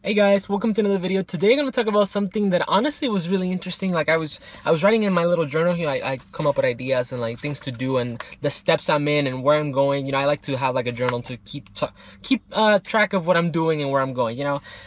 Hey guys, welcome to another video. Today I'm going to talk about something that honestly was really interesting. Like I was writing in my little journal here. I come up with ideas and like things to do and the steps I'm in and where I'm going. I like to have like a journal to keep track of what I'm doing and where I'm going,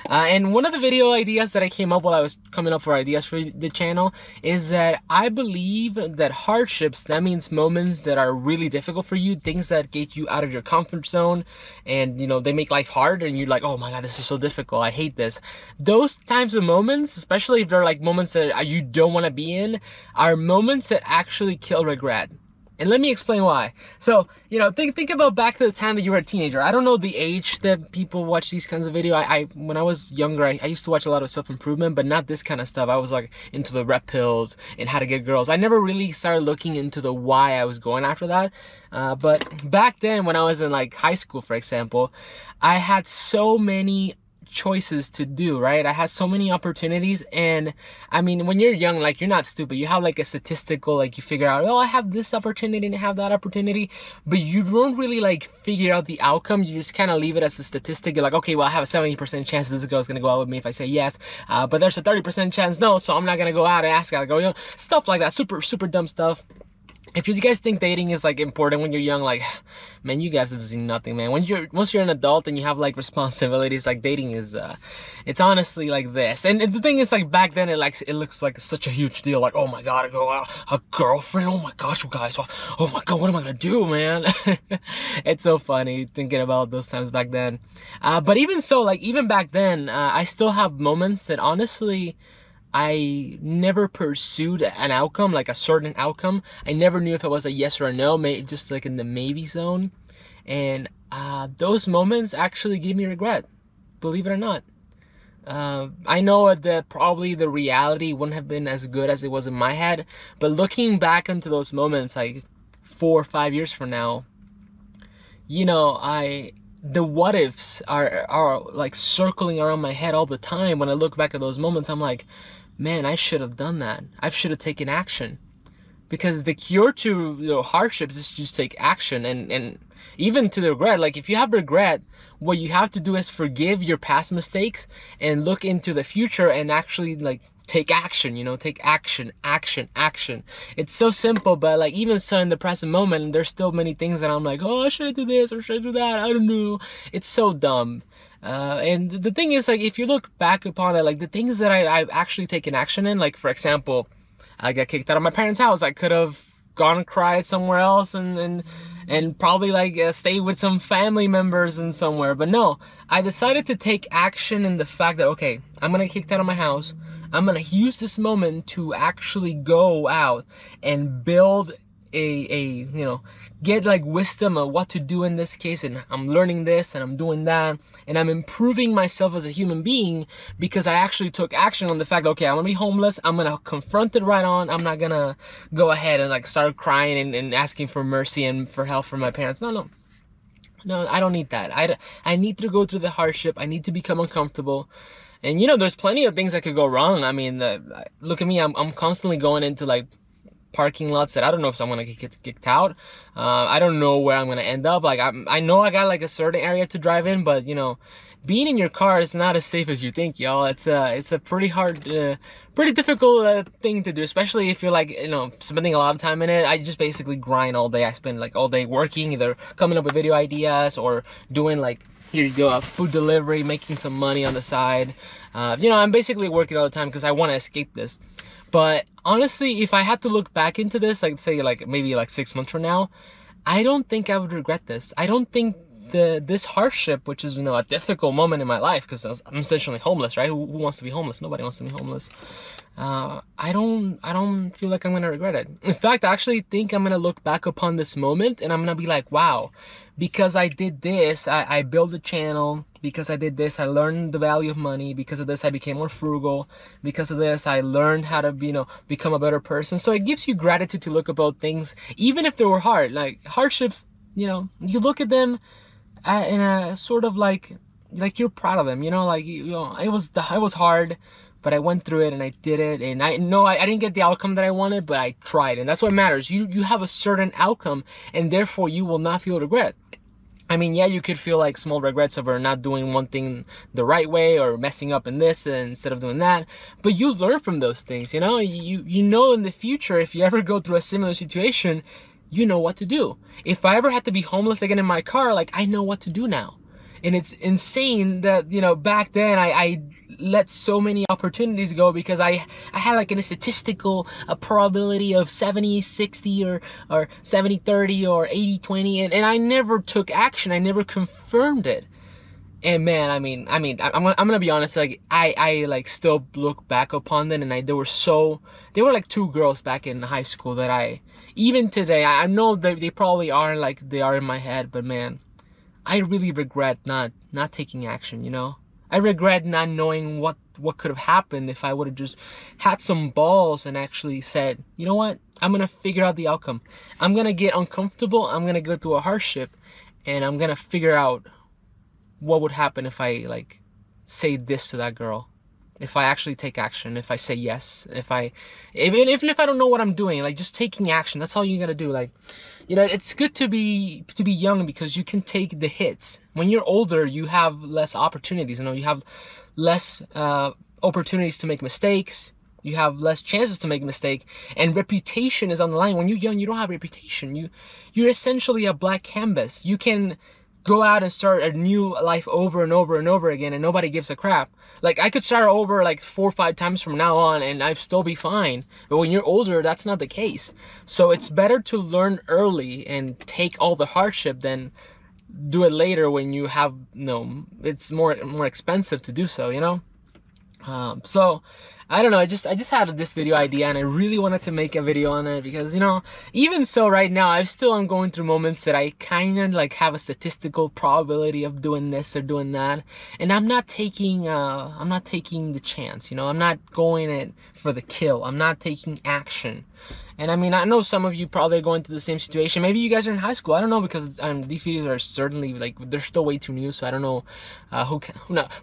and one of the video ideas that I came up while I was coming up for ideas for the channel is that I believe that hardships, that means moments that are really difficult for you, things that get you out of your comfort zone and they make life hard and you're like, oh my god, this is so difficult, I hate this. Those types of moments, especially if they're like moments that you don't want to be in, are moments that actually kill regret. And let me explain why. So, think about back to the time that you were a teenager. I don't know the age that people watch these kinds of video. When I was younger, I used to watch a lot of self-improvement, but not this kind of stuff. I was like into the rep pills and how to get girls. I never really started looking into the why I was going after that. But back then, when I was in like high school, for example, I had so many choices to do, right? I had so many opportunities, and I mean, when you're young, like, you're not stupid. You have like a statistical, like, you figure out, oh, I have this opportunity and I have that opportunity, but you don't really like figure out the outcome. You just kind of leave it as a statistic. You're like, okay, well, I have a 70% chance this girl's gonna go out with me if I say yes, but there's a 30% chance no, so I'm not gonna go out and ask her to go, stuff like that. Super dumb stuff. If you guys think dating is like important when you're young, like, man, you guys have seen nothing, man. Once you're an adult and you have like responsibilities, like, dating is it's honestly like this. And the thing is, like, back then it looks like such a huge deal. Like, oh my god, I go out, a girlfriend, oh my gosh, you guys, oh my god, what am I gonna do, man? It's so funny thinking about those times back then. But even so, like, even back then, I still have moments that honestly I never pursued an outcome, like a certain outcome. I never knew if it was a yes or a no, just like in the maybe zone. And those moments actually give me regret, believe it or not. I know that probably the reality wouldn't have been as good as it was in my head, but looking back into those moments, like 4 or 5 years from now, the what ifs are like circling around my head all the time. When I look back at those moments, I'm like, man, I should have done that. I should have taken action. Because the cure to hardships is just take action, and even to the regret. Like, if you have regret, what you have to do is forgive your past mistakes and look into the future and actually like take action, take action. It's so simple, but like, even so, in the present moment, there's still many things that I'm like, oh, should I do this or should I do that? I don't know. It's so dumb. And the thing is, like, if you look back upon it, like, the things that I've actually taken action in, like, for example, I got kicked out of my parents' house. I could have gone and cried somewhere else and probably like stay with some family members and somewhere. But no, I decided to take action in the fact that, okay, I'm gonna get kicked out of my house. I'm gonna use this moment to actually go out and build get like wisdom of what to do in this case, and I'm learning this and I'm doing that and I'm improving myself as a human being because I actually took action on the fact that, okay, I'm gonna be homeless. I'm gonna confront it right on. I'm not gonna go ahead and like start crying and asking for mercy and for help from my parents. No, I don't need that. I need to go through the hardship. I need to become uncomfortable. And there's plenty of things that could go wrong. I mean, look at me. I'm constantly going into like parking lots that I don't know if I'm gonna get kicked out. I don't know where I'm gonna end up. Like, I know I got like a certain area to drive in, but being in your car is not as safe as you think, y'all. It's a pretty hard, pretty difficult thing to do, especially if you're like spending a lot of time in it. I just basically grind all day. I spend like all day working, either coming up with video ideas or doing like, here you go, a food delivery, making some money on the side. I'm basically working all the time because I want to escape this. But honestly, if I had to look back into this, like, say, like, maybe like 6 months from now, I don't think I would regret this. I don't think this hardship, which is, a difficult moment in my life, because I'm essentially homeless, right? Who wants to be homeless? Nobody wants to be homeless. I don't feel like I'm gonna regret it. In fact, I actually think I'm gonna look back upon this moment and I'm gonna be like, wow, because I did this, I built a channel. Because I did this, I learned the value of money. Because of this, I became more frugal. Because of this, I learned how to become a better person. So it gives you gratitude to look about things, even if they were hard. Like hardships, you look at them in a sort of like you're proud of them. Like, it was hard, but I went through it and I did it. And I know I didn't get the outcome that I wanted, but I tried, and that's what matters. You have a certain outcome, and therefore you will not feel regret. I mean, yeah, you could feel like small regrets over not doing one thing the right way or messing up in this instead of doing that. But you learn from those things, you know? You know in the future, if you ever go through a similar situation, you know what to do. If I ever had to be homeless again in my car, like, I know what to do now. And it's insane that, you know, back then I let so many opportunities go because I had like a statistical probability of 70-60 or 70-30 or 80-20, and I never took action. I never confirmed it. And man, I'm gonna be honest, like I like still look back upon them, and there were like two girls back in high school that even today, I know that they probably aren't like they are in my head, but man, I really regret not taking action, you know? I regret not knowing what could have happened if I would have just had some balls and actually said, you know what? I'm going to figure out the outcome. I'm going to get uncomfortable. I'm going to go through a hardship, and I'm going to figure out what would happen if I like say this to that girl. If I actually take action, if I say yes, even if I don't know what I'm doing, like just taking action, that's all you gotta do. Like, you know, it's good to be young because you can take the hits. When you're older, you have less opportunities, you know, you have less opportunities to make mistakes. You have less chances to make a mistake, and reputation is on the line. When you're young, you don't have reputation. You're essentially a blank canvas. You can go out and start a new life over and over and over again, and nobody gives a crap. Like, I could start over like 4 or 5 times from now on and I'd still be fine. But when you're older, that's not the case. So it's better to learn early and take all the hardship than do it later when you have, you know, it's more expensive to do so, you know? So I don't know, I just had this video idea, and I really wanted to make a video on it because, you know, even so right now I'm going through moments that I kind of like have a statistical probability of doing this or doing that, and I'm not taking the chance, you know? I'm not going it for the kill. I'm not taking action. And I mean, I know some of you probably are going through the same situation. Maybe you guys are in high school. I don't know, because these videos are certainly, like, they're still way too new, so I don't know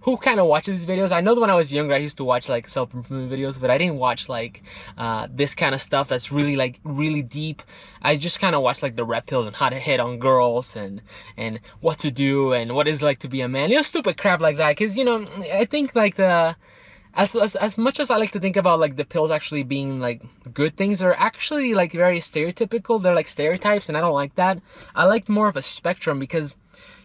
who kind of watches these videos. I know that when I was younger, I used to watch, like, self-improvement videos, but I didn't watch, like, this kind of stuff that's really, like, really deep. I just kind of watched, like, the red pill and how to hit on girls and what to do and what it's like to be a man. You know, stupid crap like that, because, you know, I think, like, as much as I like to think about like the pills actually being like good things, are actually like very stereotypical. They're like stereotypes, and I don't like that. I like more of a spectrum, because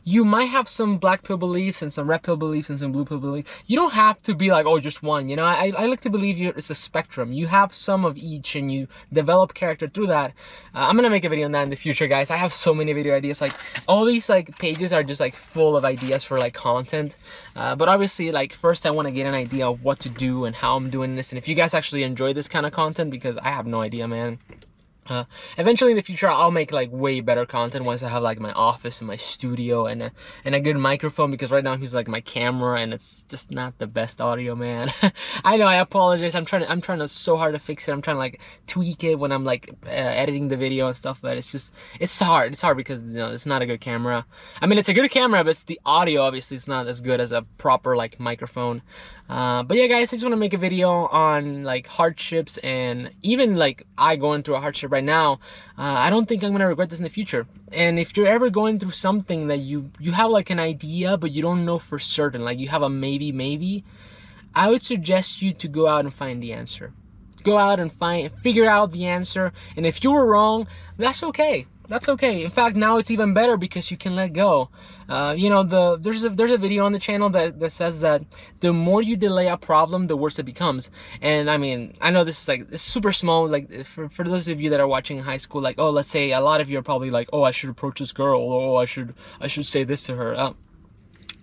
you might have some black pill beliefs and some red pill beliefs and some blue pill beliefs. You don't have to be like, oh, just one, you know? I like to believe it's a spectrum. You have some of each, and you develop character through that. I'm gonna make a video on that in the future, guys. I have so many video ideas. Like, all these like pages are just like full of ideas for like content. But obviously, like, first I want to get an idea of what to do and how I'm doing this, and if you guys actually enjoy this kind of content, because I have no idea, man. Eventually in the future, I'll make like way better content once I have like my office and my studio and a good microphone, because right now I'm using like my camera and it's just not the best audio, man. I know, I apologize. I'm trying to so hard to fix it. I'm trying to like tweak it when I'm like editing the video and stuff, but it's hard because, you know, it's not a good camera. I mean, it's a good camera, but the audio obviously is not as good as a proper like microphone. But yeah, guys, I just want to make a video on like hardships, and even like I going through a hardship right now. I don't think I'm gonna regret this in the future. And if you're ever going through something that you have like an idea but you don't know for certain, like you have a maybe, I would suggest you to go out and find the answer. Go out and figure out the answer, and if you were wrong, that's okay. That's okay. In fact, now it's even better because you can let go. You know, there's a video on the channel that says that the more you delay a problem, the worse it becomes. And I mean, I know this is like, it's super small. Like for those of you that are watching in high school, like, oh, let's say a lot of you are probably like, oh, I should approach this girl, or oh, I should say this to her.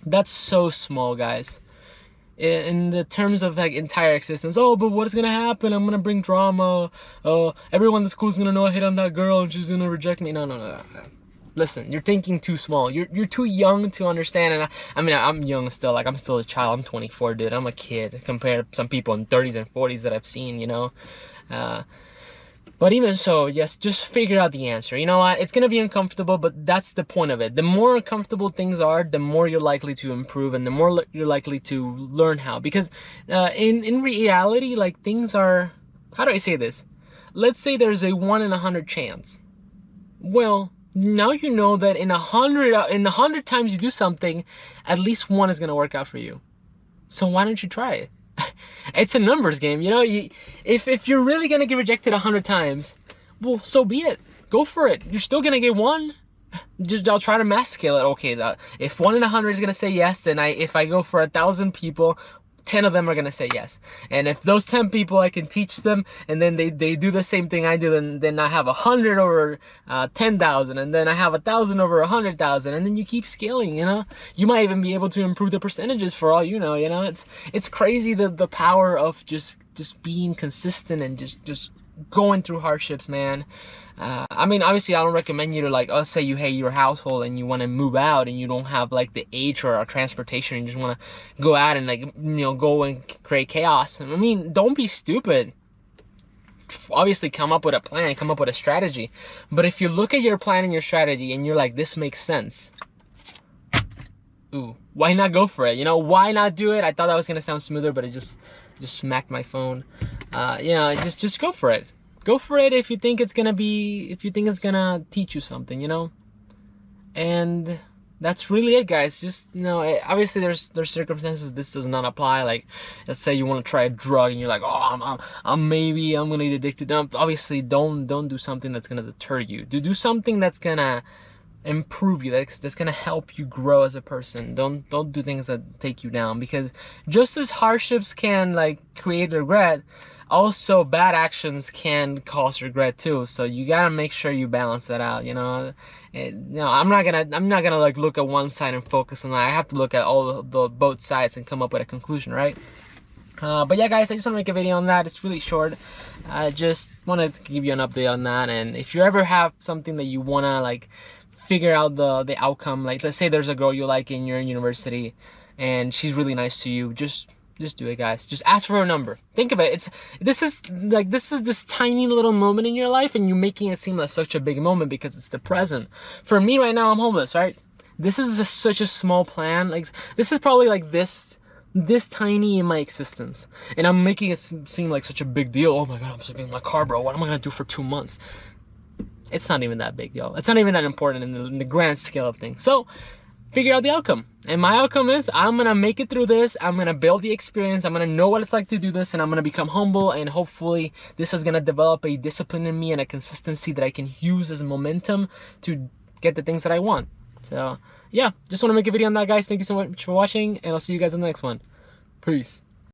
That's so small, guys. In the terms of like entire existence. Oh, but what is gonna happen? I'm gonna bring drama. Everyone in the school's gonna know I hit on that girl and she's gonna reject me. No. Listen, you're thinking too small. You're too young to understand. And I mean, I'm young still. Like, I'm still a child. I'm 24, dude. I'm a kid compared to some people in 30s and 40s that I've seen, you know. But even so, yes, just figure out the answer. You know what? It's going to be uncomfortable, but that's the point of it. The more uncomfortable things are, the more you're likely to improve, and the more you're likely to learn how. Because in reality, like, things are... How do I say this? Let's say there's a 1 in 100 chance. Well, Now you know that in 100 times you do something, at least one is gonna work out for you. So why don't you try it? It's a numbers game, you know. If you're really gonna get rejected 100 times, well, so be it. Go for it. You're still gonna get one. Just I'll try to mass scale it. Okay, if 1 in 100 is gonna say yes, then if I go for 1,000 people, 10 of them are gonna say yes. And if those 10 people I can teach them, and then they do the same thing I do, then I have 100 over 10,000, and then I have 1,000 over 100,000, and then you keep scaling. You know, you might even be able to improve the percentages for all you know. You know, it's crazy the power of just being consistent and just going through hardships, man. I mean, obviously, I don't recommend you to, like, let's say you hate your household and you want to move out and you don't have, like, the age or transportation and you just want to go out and, like, you know, go and create chaos. I mean, don't be stupid. Obviously, come up with a plan, come up with a strategy. But if you look at your plan and your strategy and you're like, this makes sense, ooh, why not go for it? You know, why not do it? I thought that was going to sound smoother, but it just smacked my phone. You know, just go for it. Go for it if you think it's gonna teach you something, you know. And that's really it, guys. Just, you know, obviously there's circumstances this does not apply. Like, let's say you want to try a drug and you're like, oh, I'm gonna get addicted. No, obviously, don't do something that's gonna deter you. Do something that's gonna improve you, that's gonna help you grow as a person. Don't do things that take you down, because just as hardships can, like, create regret, also bad actions can cause regret too. So you gotta make sure you balance that out, you know. I'm not gonna like look at one side and focus on that. I have to look at all the both sides and come up with a conclusion, right? But yeah, guys, I just want to make a video on that. It's really short. I just wanted to give you an update on that. And if you ever have something that you wanna, like, figure out the outcome, like, let's say there's a girl you like in your university and she's really nice to you, just do it, guys. Just ask for her number. Think of it. This is this tiny little moment in your life, and you're making it seem like such a big moment because it's the present. For me right now, I'm homeless, right? This is such a small plan. Like, this is probably like this tiny in my existence, and I'm making it seem like such a big deal. Oh my god, I'm sleeping in my car, bro. What am I gonna do for 2 months? It's not even that big, yo. It's not even that important in the grand scale of things. So figure out the outcome. And my outcome is I'm gonna make it through this. I'm gonna build the experience. I'm gonna know what it's like to do this, and I'm gonna become humble, and hopefully this is gonna develop a discipline in me and a consistency that I can use as momentum to get the things that I want. So yeah, just want to make a video on that, guys. Thank you so much for watching, and I'll see you guys in the next one. Peace.